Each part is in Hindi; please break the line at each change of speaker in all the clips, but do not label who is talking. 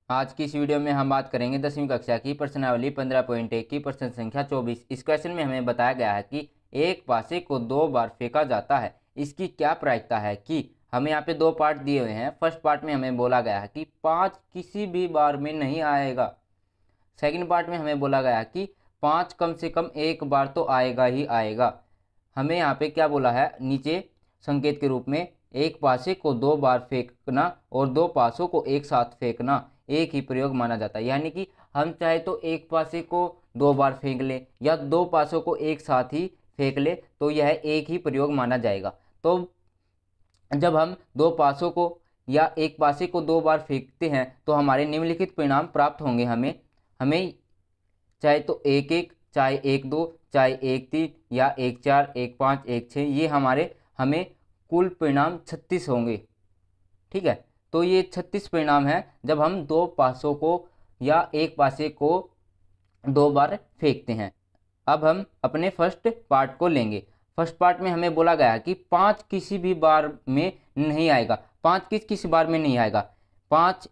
आज की इस वीडियो में हम बात करेंगे 10वीं कक्षा की प्रश्नावली 15.1 की प्रश्न संख्या 24। इस क्वेश्चन में हमें बताया गया है कि एक पासे को 2 बार फेंका जाता है, इसकी क्या प्रायिकता है। कि हमें यहाँ पे 2 पार्ट दिए हुए हैं। फर्स्ट पार्ट में हमें बोला गया है कि 5 किसी भी बार में नहीं आएगा। सेकंड पार्ट में हमें बोला गया कि 5 कम से कम एक बार तो आएगा ही आएगा। हमें यहाँ पे क्या बोला है, नीचे संकेत के रूप में एक पासे को 2 बार फेंकना और 2 पासों को एक साथ फेंकना एक ही प्रयोग माना जाता है। यानी कि हम चाहे तो एक पासे को 2 बार फेंक ले या 2 पासों को एक साथ ही फेंक ले तो यह एक ही प्रयोग माना जाएगा। तो जब हम 2 पासों को या एक पासे को 2 बार फेंकते हैं तो हमारे निम्नलिखित परिणाम प्राप्त होंगे। हमें चाहे तो 1-1, चाहे 1-2, चाहे 1-3 या 1-4, 1-5, 1-6, ये हमें कुल परिणाम 36 होंगे। ठीक है, तो ये 36 परिणाम है जब हम 2 पासों को या एक पासे को 2 बार फेंकते हैं। अब हम अपने फर्स्ट पार्ट को लेंगे। फर्स्ट पार्ट में हमें बोला गया है कि 5 किसी भी बार में नहीं आएगा। 5 किस बार में नहीं आएगा? 5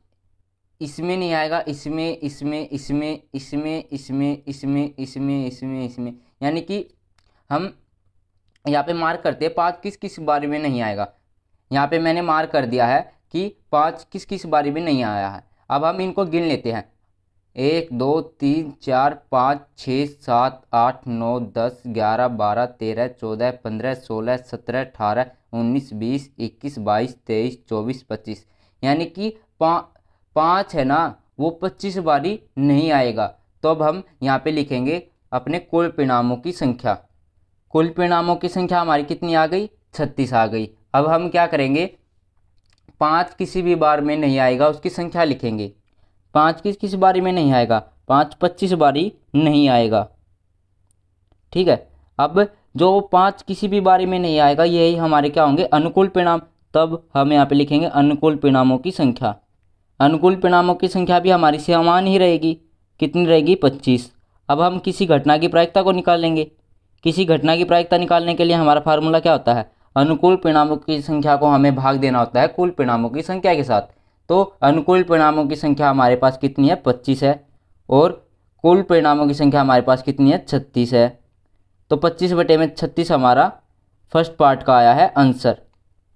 इसमें नहीं आएगा, इसमें, इसमें, इसमें, इसमें, इसमें, इसमें, इसमें, इसमें, इसमें, यानी कि हम यहाँ पे मार्क करते हैं 5 किस बारी में नहीं आएगा। यहाँ पे मैंने मार्क कर दिया है कि 5 किस बारी में नहीं आया है। अब हम इनको गिन लेते हैं। 1 2 3 4 5 6 7 8 9 10 11 12 13 14 15 16 17 18 19 20 21 22 23 24 25, यानी कि 5 है ना, वो 25 बारी नहीं आएगा। तो अब हम यहाँ पे लिखेंगे अपने कुल परिणामों की संख्या। कुल परिणामों की संख्या हमारी कितनी आ गई? 36 आ गई। अब हम क्या करेंगे, 5 किसी भी बार में नहीं आएगा उसकी संख्या लिखेंगे। 5 किस बारी में नहीं आएगा? 5 25 बारी नहीं आएगा। ठीक है, अब जो 5 किसी भी बारी में नहीं आएगा यही हमारे क्या होंगे? अनुकूल परिणाम। तब हम यहाँ पे लिखेंगे अनुकूल परिणामों की संख्या। अनुकूल परिणामों की संख्या भी हमारी समान ही रहेगी। कितनी रहेगी? 25। अब हम किसी घटना की प्रायिकता को निकालेंगे। किसी घटना की प्रायिकता निकालने के लिए हमारा फार्मूला क्या होता है? अनुकूल परिणामों की संख्या को हमें भाग देना होता है कुल परिणामों की संख्या के साथ। तो अनुकूल परिणामों की संख्या हमारे पास कितनी है? 25 है। और कुल परिणामों की संख्या हमारे पास कितनी है? 36 है। तो 25/36 हमारा फर्स्ट पार्ट का आया है आंसर।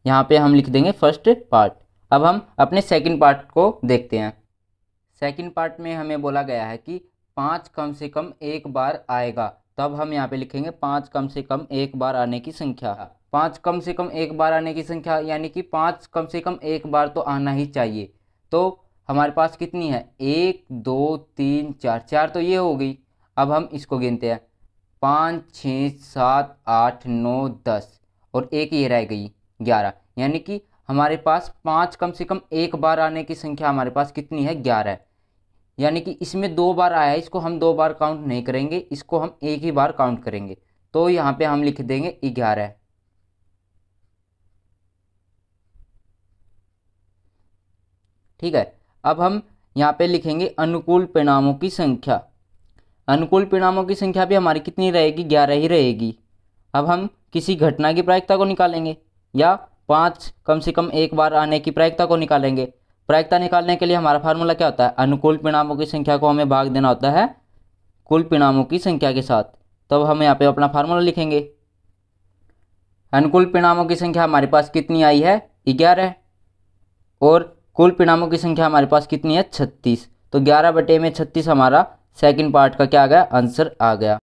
यहाँ पे हम लिख देंगे फर्स्ट पार्ट। अब हम अपने सेकंड पार्ट को देखते हैं। सेकंड पार्ट में हमें बोला गया है कि 5 कम से कम एक बार आएगा। तब हम यहाँ पे लिखेंगे 5 कम से कम एक बार आने की संख्या। 5 कम से कम एक बार आने की संख्या यानी कि 5 कम से कम एक बार तो आना ही चाहिए। तो हमारे पास कितनी है? 1 2 3 4, 4 तो ये हो गई। अब हम इसको गिनते हैं। 5 6 7 8 9 10 और एक ये रह गई 11, यानी कि हमारे पास 5 कम से कम एक बार आने की संख्या हमारे पास कितनी है? 11। यानी कि इसमें 2 बार आया है, इसको हम 2 बार काउंट नहीं करेंगे, इसको हम एक ही बार काउंट करेंगे। तो यहाँ पे हम लिख देंगे 11। ठीक है, अब हम यहाँ पे लिखेंगे अनुकूल परिणामों की संख्या। अनुकूल परिणामों की संख्या भी हमारी कितनी रहेगी? 11 ही रहेगी। अब हम किसी घटना की प्रायिकता को निकालेंगे या 5 कम से कम एक बार आने की प्रायिकता को निकालेंगे। प्रायिकता निकालने के लिए हमारा फार्मूला क्या होता है? अनुकूल परिणामों की संख्या को हमें भाग देना होता है कुल परिणामों की संख्या के साथ। तब हम यहाँ पे अपना फार्मूला लिखेंगे। अनुकूल परिणामों की संख्या हमारे पास कितनी आई है? 11। और कुल परिणामों की संख्या हमारे पास कितनी है? 36। तो 11/36 हमारा सेकंड पार्ट का क्या आ गया? आंसर आ गया।